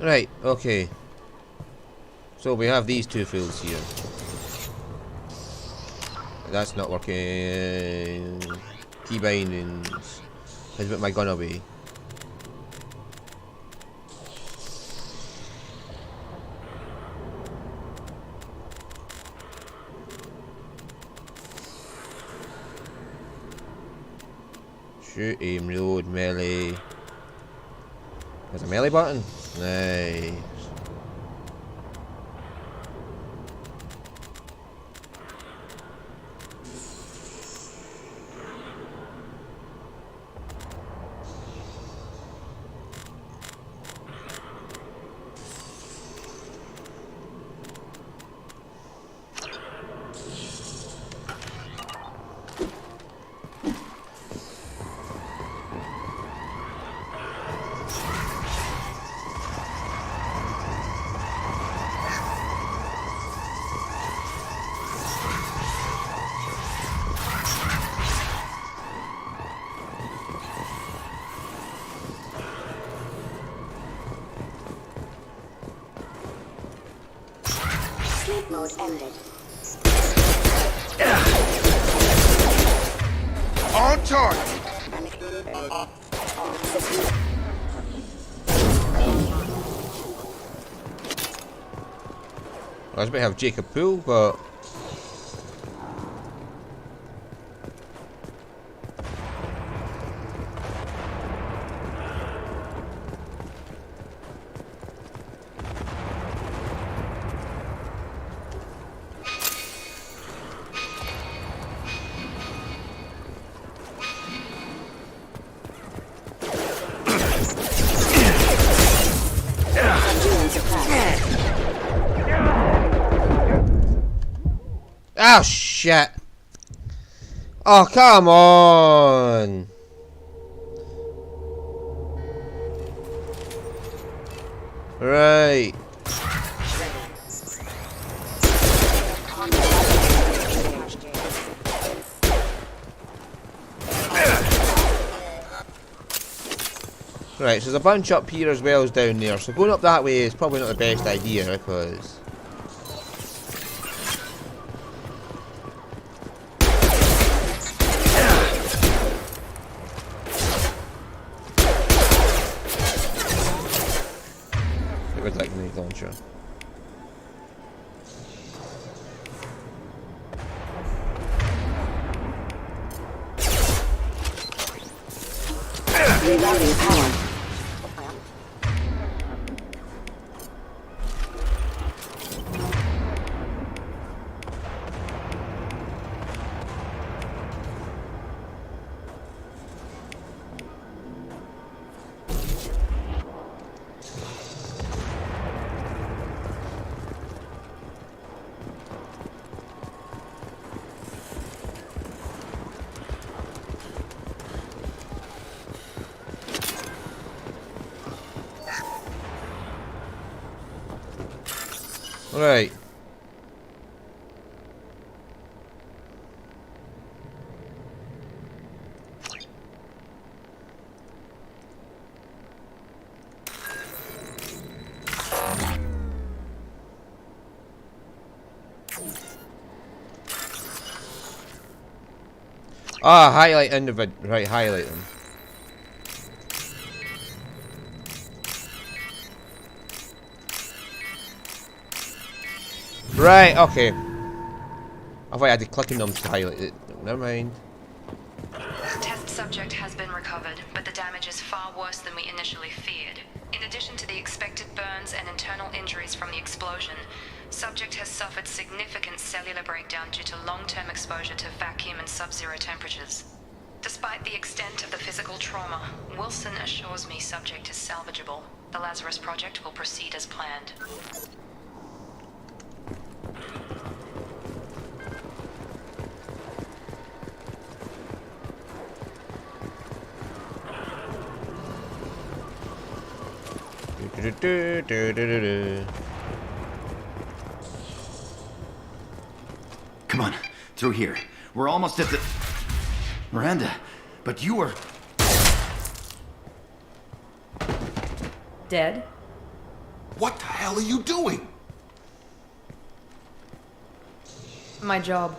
Right, okay. So we have these two fools here. That's not working. Key bindings. Let's put my gun away. Shoot, aim, reload, melee. There's a melee button. Nice. Sleep mode ended. On target. I was about to have Jacob Poole, but oh shit! Oh come on! Right. Right, so there's a bunch up here as well as down there, so going up that way is probably not the best idea because it was like grenade launcher. Reloading power. Right. Ah, highlight individ. Right, highlight them. Right, okay. I thought I had to click on them to highlight it. Never mind. Test subject has been recovered, but the damage is far worse than we initially feared. In addition to the expected burns and internal injuries from the explosion, subject has suffered significant cellular breakdown due to long-term exposure to vacuum and sub-zero temperatures. Despite the extent of the physical trauma, Wilson assures me subject is salvageable. The Lazarus Project will proceed as planned. Come on, through here. We're almost at the... Miranda, but you were... Dead? what the hell are you doing? My job.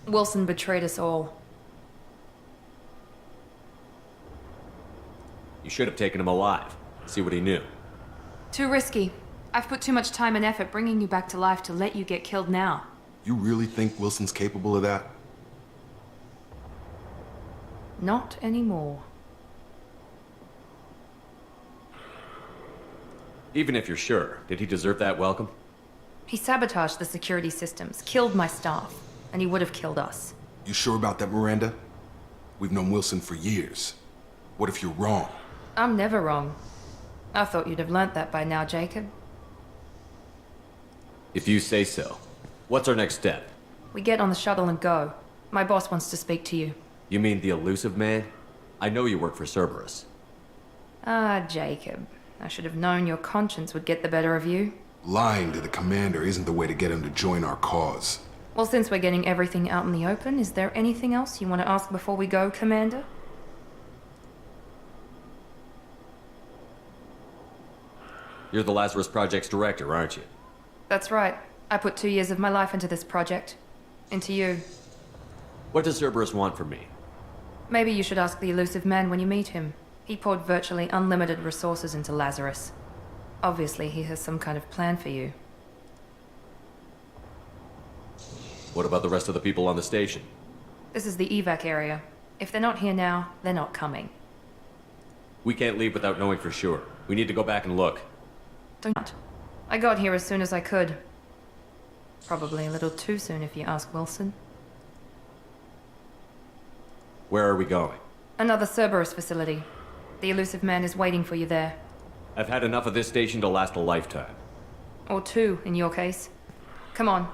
Wilson betrayed us all. You should have taken him alive. See what he knew. Too risky. I've put too much time and effort bringing you back to life to let you get killed now. You really think Wilson's capable of that? Not anymore. Even if you're sure, did he deserve that welcome? He sabotaged the security systems, killed my staff, and he would have killed us. You sure about that, Miranda? We've known Wilson for years. What if you're wrong? I'm never wrong. I thought you'd have learnt that by now, Jacob. If you say so. What's our next step? We get on the shuttle and go. My boss wants to speak to you. You mean the elusive man? I know you work for Cerberus. Ah, Jacob. I should have known your conscience would get the better of you. Lying to the commander isn't the way to get him to join our cause. Well, since we're getting everything out in the open, is there anything else you want to ask before we go, Commander? You're the Lazarus Project's director, aren't you? That's right. I put 2 years of my life into this project. Into you. What does Cerberus want from me? Maybe you should ask the elusive man when you meet him. He poured virtually unlimited resources into Lazarus. Obviously, he has some kind of plan for you. What about the rest of the people on the station? This is the evac area. If they're not here now, they're not coming. We can't leave without knowing for sure. We need to go back and look. Don't. I got here as soon as I could. Probably a little too soon if you ask Wilson. Where are we going? Another Cerberus facility. The elusive man is waiting for you there. I've had enough of this station to last a lifetime. Or 2, in your case. Come on.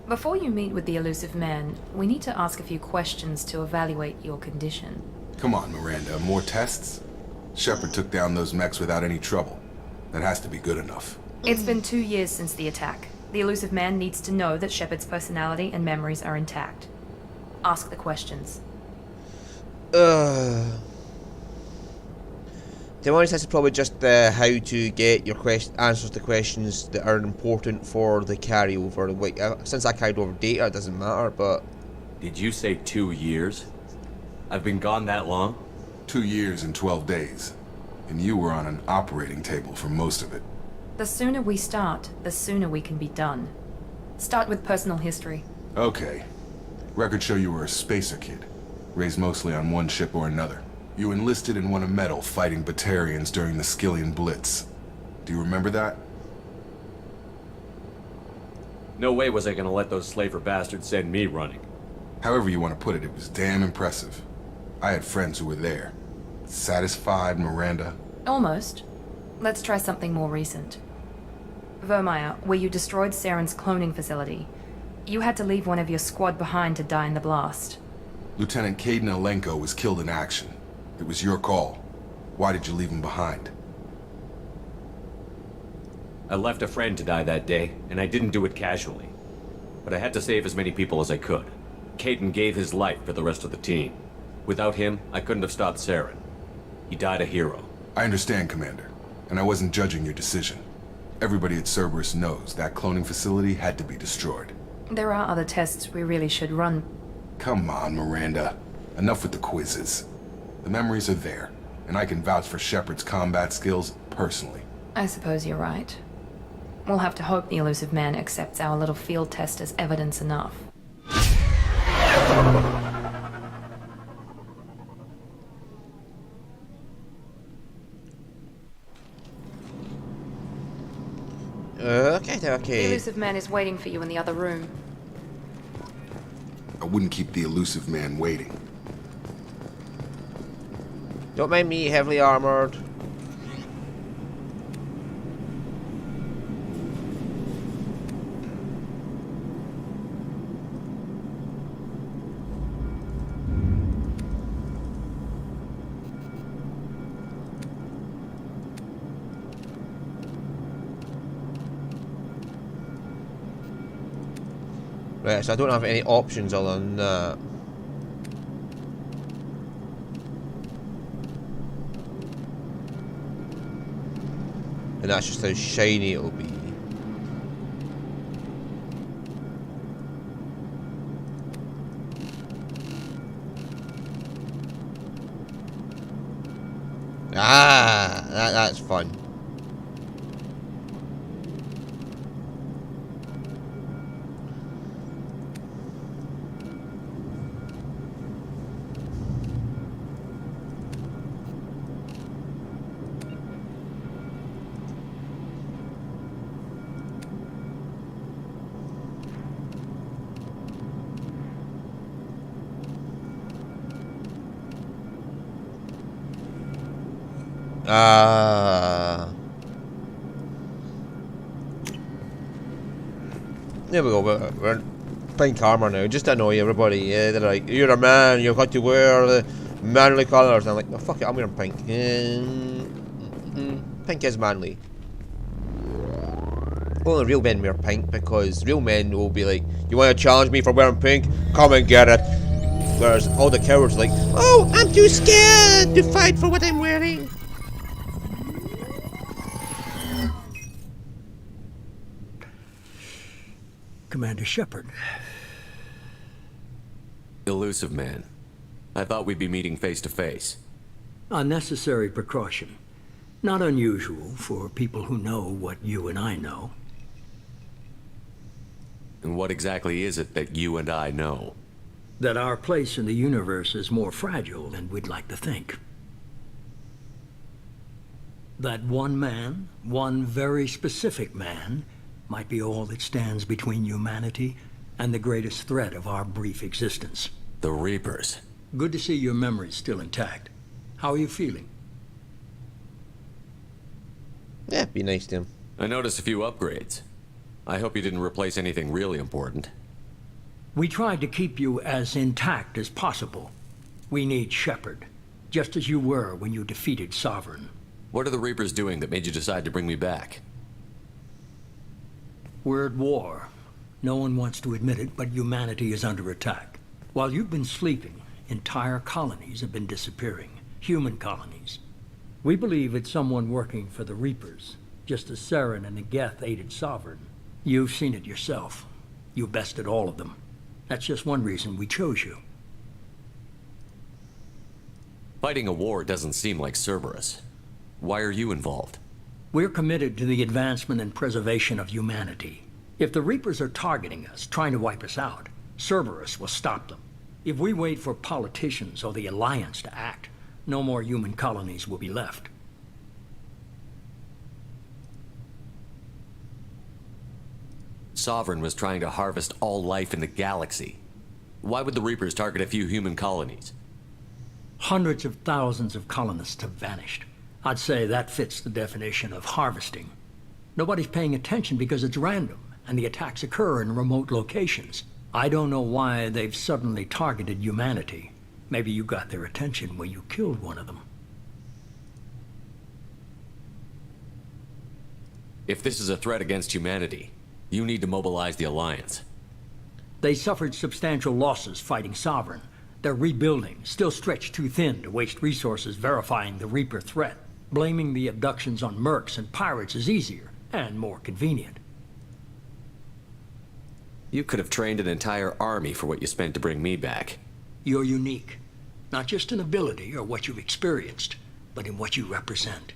Before you meet with the elusive man, we need to ask a few questions to evaluate your condition. Come on, Miranda, more tests? Shepard took down those mechs without any trouble. That has to be good enough. It's been 2 years since the attack. The elusive man needs to know that Shepard's personality and memories are intact. Ask the questions. To be honest, this is probably just how to get your answers to questions that are important for the carryover. Like, since I carried over data, it doesn't matter, but... Did you say 2 years? I've been gone that long? 2 years and 12 days. And you were on an operating table for most of it. The sooner we start, the sooner we can be done. Start with personal history. Okay. Records show you were a spacer kid, raised mostly on one ship or another. You enlisted and won a medal fighting Batarians during the Skillian Blitz. Do you remember that? No way was I gonna let those slaver bastards send me running. However you want to put it, it was damn impressive. I had friends who were there. Satisfied, Miranda? Almost. Let's try something more recent. Vermeer, where you destroyed Saren's cloning facility. You had to leave one of your squad behind to die in the blast. Lieutenant Caden Alenko was killed in action. It was your call. Why did you leave him behind? I left a friend to die that day, and I didn't do it casually. But I had to save as many people as I could. Caden gave his life for the rest of the team. Without him, I couldn't have stopped Saren. He died a hero. I understand, Commander, and I wasn't judging your decision. Everybody at Cerberus knows that cloning facility had to be destroyed. There are other tests we really should run. Come on, Miranda. Enough with the quizzes. The memories are there, and I can vouch for Shepard's combat skills personally. I suppose you're right. We'll have to hope the elusive man accepts our little field test as evidence enough. Okay. The elusive man is waiting for you in the other room. I wouldn't keep the elusive man waiting. Don't mind me, heavily armored. Right, so I don't have any options other than that. And that's just how shiny it'll be. Ah, that's fun. There we go, we're in pink armor now, just to annoy everybody. Yeah, they're like, you're a man, you've got to wear the manly colours. And I'm like, no, fuck it, I'm wearing pink. Pink is manly. Only real men wear pink, because real men will be like, you want to challenge me for wearing pink? Come and get it. Whereas all the cowards are like, oh, I'm too scared to fight for what I'm wearing. Commander Shepard. Elusive man. I thought we'd be meeting face to face. A necessary precaution. Not unusual for people who know what you and I know. And what exactly is it that you and I know? That our place in the universe is more fragile than we'd like to think. That one man, one very specific man, might be all that stands between humanity and the greatest threat of our brief existence. The Reapers. Good to see your memory's still intact. How are you feeling? Yeah, be nice to him. I noticed a few upgrades. I hope you didn't replace anything really important. We tried to keep you as intact as possible. We need Shepard, just as you were when you defeated Sovereign. What are the Reapers doing that made you decide to bring me back? We're at war. No one wants to admit it, but humanity is under attack. While you've been sleeping, entire colonies have been disappearing. Human colonies. We believe it's someone working for the Reapers, just as Saren and the Geth aided Sovereign. You've seen it yourself. You bested all of them. That's just one reason we chose you. Fighting a war doesn't seem like Cerberus. Why are you involved? We're committed to the advancement and preservation of humanity. If the Reapers are targeting us, trying to wipe us out, Cerberus will stop them. If we wait for politicians or the Alliance to act, no more human colonies will be left. Sovereign was trying to harvest all life in the galaxy. Why would the Reapers target a few human colonies? Hundreds of thousands of colonists have vanished. I'd say that fits the definition of harvesting. Nobody's paying attention because it's random, and the attacks occur in remote locations. I don't know why they've suddenly targeted humanity. Maybe you got their attention when you killed one of them. If this is a threat against humanity, you need to mobilize the Alliance. They suffered substantial losses fighting Sovereign. They're rebuilding, still stretched too thin to waste resources verifying the Reaper threat. Blaming the abductions on mercs and pirates is easier and more convenient. You could have trained an entire army for what you spent to bring me back. You're unique. Not just in ability or what you've experienced, but in what you represent.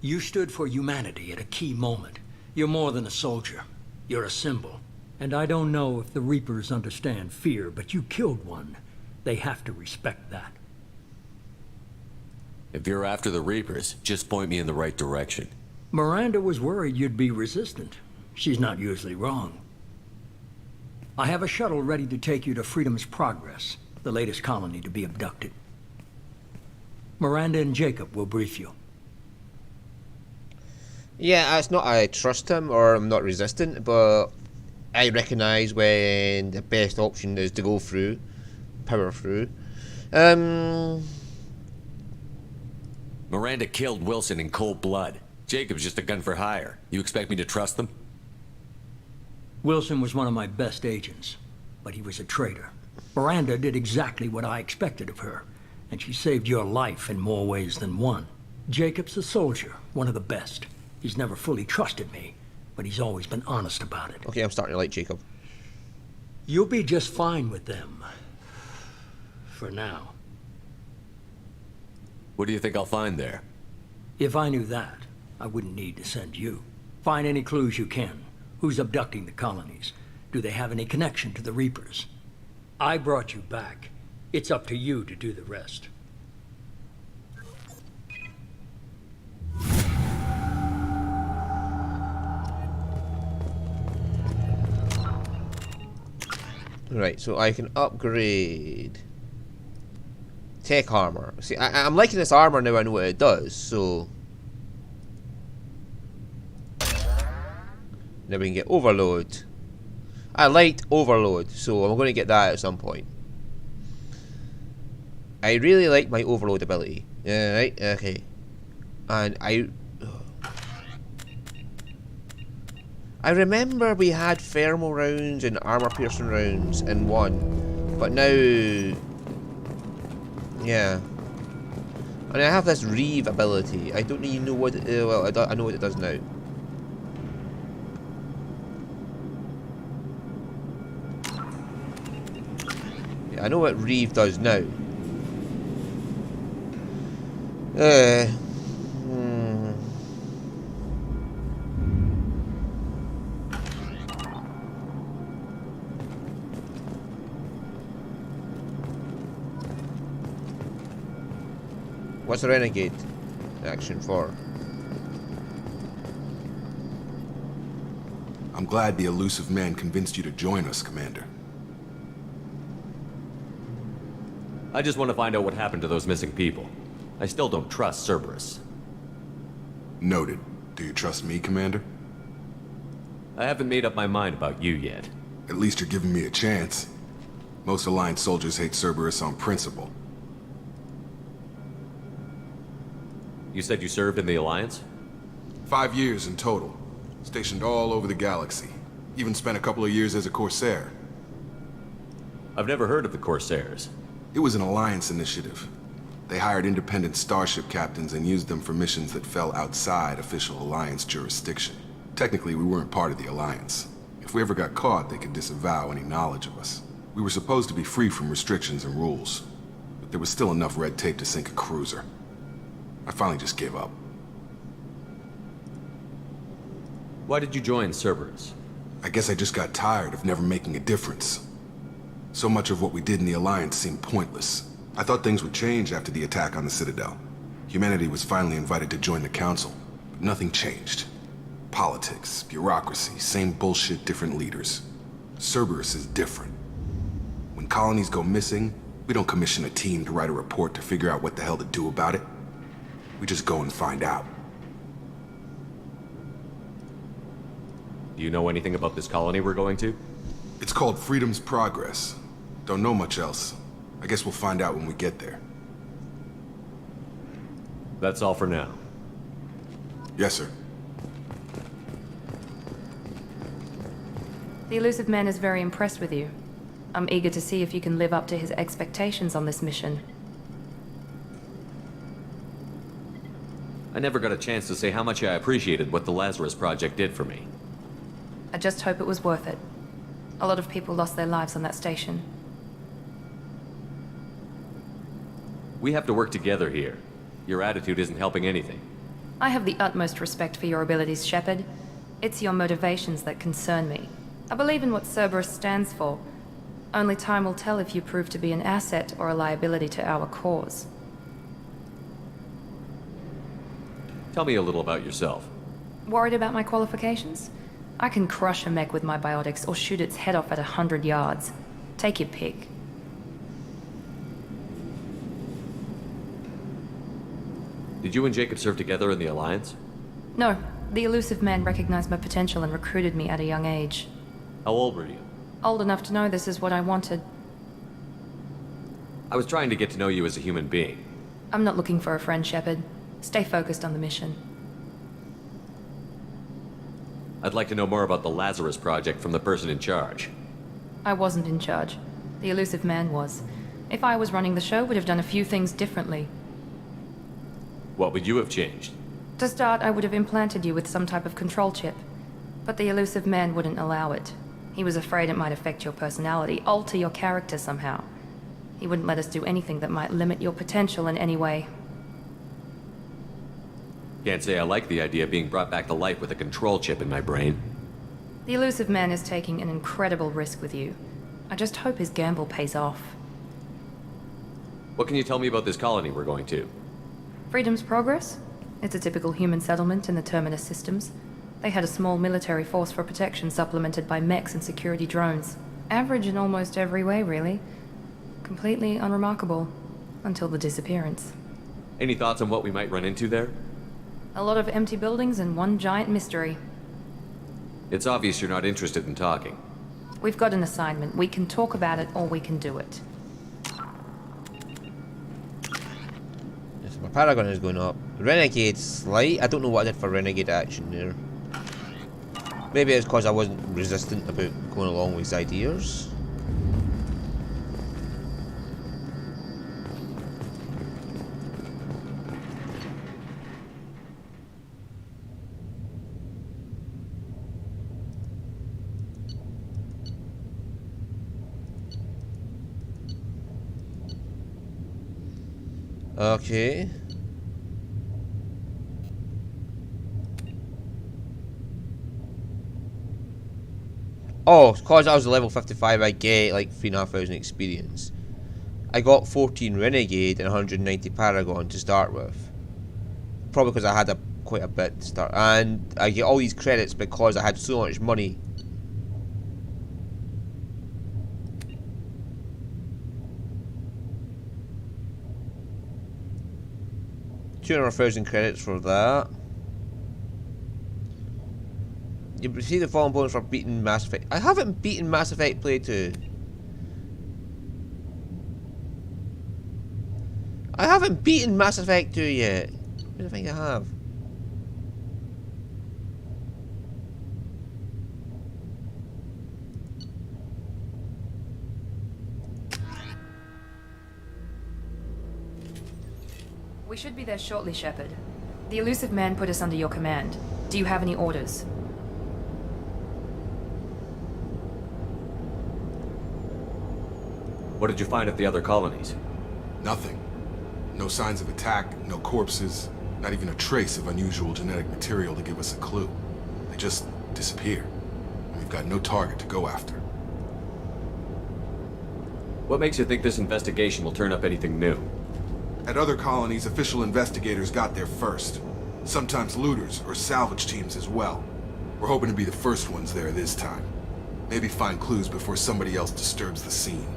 You stood for humanity at a key moment. You're more than a soldier. You're a symbol. And I don't know if the Reapers understand fear, but you killed one. They have to respect that. If you're after the Reapers, just point me in the right direction. Miranda was worried you'd be resistant. She's not usually wrong. I have a shuttle ready to take you to Freedom's Progress, the latest colony to be abducted. Miranda and Jacob will brief you. Yeah, it's not I trust him or I'm not resistant, but I recognise when the best option is to go through, power through. Miranda killed Wilson in cold blood. Jacob's just a gun for hire. You expect me to trust them? Wilson was one of my best agents. but he was a traitor. Miranda did exactly what I expected of her, and she saved your life in more ways than one. Jacob's a soldier, one of the best. He's never fully trusted me, but he's always been honest about it. Okay, I'm starting to like Jacob. You'll be just fine with them. For now. What do you think I'll find there? If I knew that, I wouldn't need to send you. Find any clues you can. Who's abducting the colonies? Do they have any connection to the Reapers? I brought you back. It's up to you to do the rest. Right, so I can upgrade tech armor. See, I'm liking this armor now. I know what it does. So now we can get overload. I liked overload, so I'm going to get that at some point. I really like my overload ability. Right, okay, and I remember we had thermal rounds and armor piercing rounds in one, but now, yeah. And I have this Reeve ability. I don't even know what. Well, I know what it does now. Yeah, I know what Reeve does now. What's the renegade action for? I'm glad the elusive man convinced you to join us, Commander. I just want to find out what happened to those missing people. I still don't trust Cerberus. Noted. Do you trust me, Commander? I haven't made up my mind about you yet. At least you're giving me a chance. Most Alliance soldiers hate Cerberus on principle. You said you served in the Alliance? 5 years in total. Stationed all over the galaxy. Even spent a couple of years as a Corsair. I've never heard of the Corsairs. It was an Alliance initiative. They hired independent starship captains and used them for missions that fell outside official Alliance jurisdiction. Technically, we weren't part of the Alliance. If we ever got caught, they could disavow any knowledge of us. We were supposed to be free from restrictions and rules, but there was still enough red tape to sink a cruiser. I finally just gave up. Why did you join Cerberus? I guess I just got tired of never making a difference. So much of what we did in the Alliance seemed pointless. I thought things would change after the attack on the Citadel. Humanity was finally invited to join the Council, but nothing changed. Politics, bureaucracy, same bullshit, different leaders. Cerberus is different. When colonies go missing, we don't commission a team to write a report to figure out what the hell to do about it. We just go and find out. Do you know anything about this colony we're going to? It's called Freedom's Progress. Don't know much else. I guess we'll find out when we get there. That's all for now. Yes, sir. The elusive man is very impressed with you. I'm eager to see if you can live up to his expectations on this mission. I never got a chance to say how much I appreciated what the Lazarus Project did for me. I just hope it was worth it. A lot of people lost their lives on that station. We have to work together here. Your attitude isn't helping anything. I have the utmost respect for your abilities, Shepard. It's your motivations that concern me. I believe in what Cerberus stands for. Only time will tell if you prove to be an asset or a liability to our cause. Tell me a little about yourself. Worried about my qualifications? I can crush a mech with my biotics or shoot its head off at 100 yards. Take your pick. Did you and Jacob serve together in the Alliance? No, the elusive man recognized my potential and recruited me at a young age. How old were you? Old enough to know this is what I wanted. I was trying to get to know you as a human being. I'm not looking for a friend, Shepard. Stay focused on the mission. I'd like to know more about the Lazarus Project from the person in charge. I wasn't in charge. The elusive man was. If I was running the show, would have done a few things differently. What would you have changed? To start, I would have implanted you with some type of control chip. But the elusive man wouldn't allow it. He was afraid it might affect your personality, alter your character somehow. He wouldn't let us do anything that might limit your potential in any way. Can't say I like the idea of being brought back to life with a control chip in my brain. The elusive man is taking an incredible risk with you. I just hope his gamble pays off. What can you tell me about this colony we're going to? Freedom's Progress? It's a typical human settlement in the Terminus systems. They had a small military force for protection supplemented by mechs and security drones. Average in almost every way, really. Completely unremarkable. Until the disappearance. Any thoughts on what we might run into there? A lot of empty buildings and one giant mystery. It's obvious you're not interested in talking. We've got an assignment. We can talk about it or we can do it. Yes, my Paragon is going up. Renegade slight. I don't know what I did for Renegade action there. Maybe it's because I wasn't resistant about going along with his ideas. Okay. Oh, because I was level 55, I get like 3,500 experience. I got 14 Renegade and 190 Paragon to start with. Probably because I had quite a bit to start. And I get all these credits because I had so much money. $200,000 credits for that. You receive the following bonus for beating Mass Effect. I haven't beaten Mass Effect Play 2. I haven't beaten Mass Effect 2 yet. What do you think I have? We should be there shortly, Shepard. The elusive man put us under your command. Do you have any orders? What did you find at the other colonies? Nothing. No signs of attack, no corpses, not even a trace of unusual genetic material to give us a clue. They just disappear. And we've got no target to go after. What makes you think this investigation will turn up anything new? At other colonies, official investigators got there first. Sometimes looters or salvage teams as well. We're hoping to be the first ones there this time. Maybe find clues before somebody else disturbs the scene.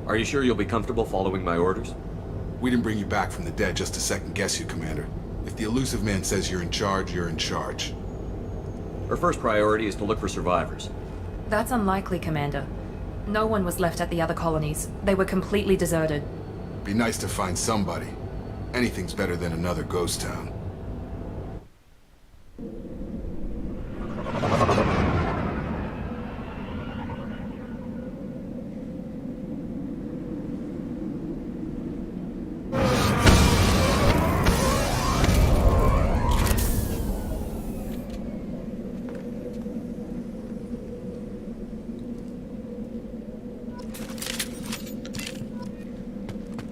Are you sure you'll be comfortable following my orders? We didn't bring you back from the dead just to second guess you, Commander. If the elusive man says you're in charge, you're in charge. Our first priority is to look for survivors. That's unlikely, Commander. No one was left at the other colonies. They were completely deserted. Be nice to find somebody. Anything's better than another ghost town.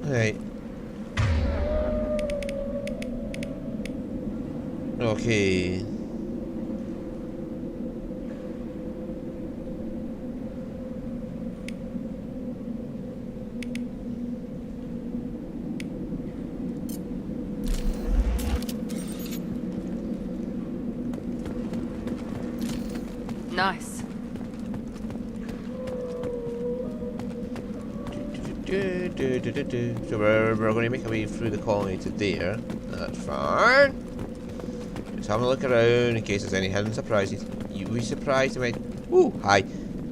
Right. Okay. Nice. So we're going to make our way through the colony to there. That's fine. Just having a look around in case there's any hidden surprises. You'd be surprised about... Ooh, hi.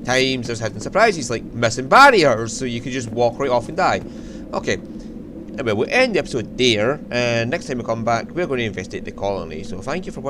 Times there's hidden surprises like missing barriers, so you could just walk right off and die. Okay. Anyway, we'll end the episode there, and next time we come back, we're going to investigate the colony. So thank you for watching.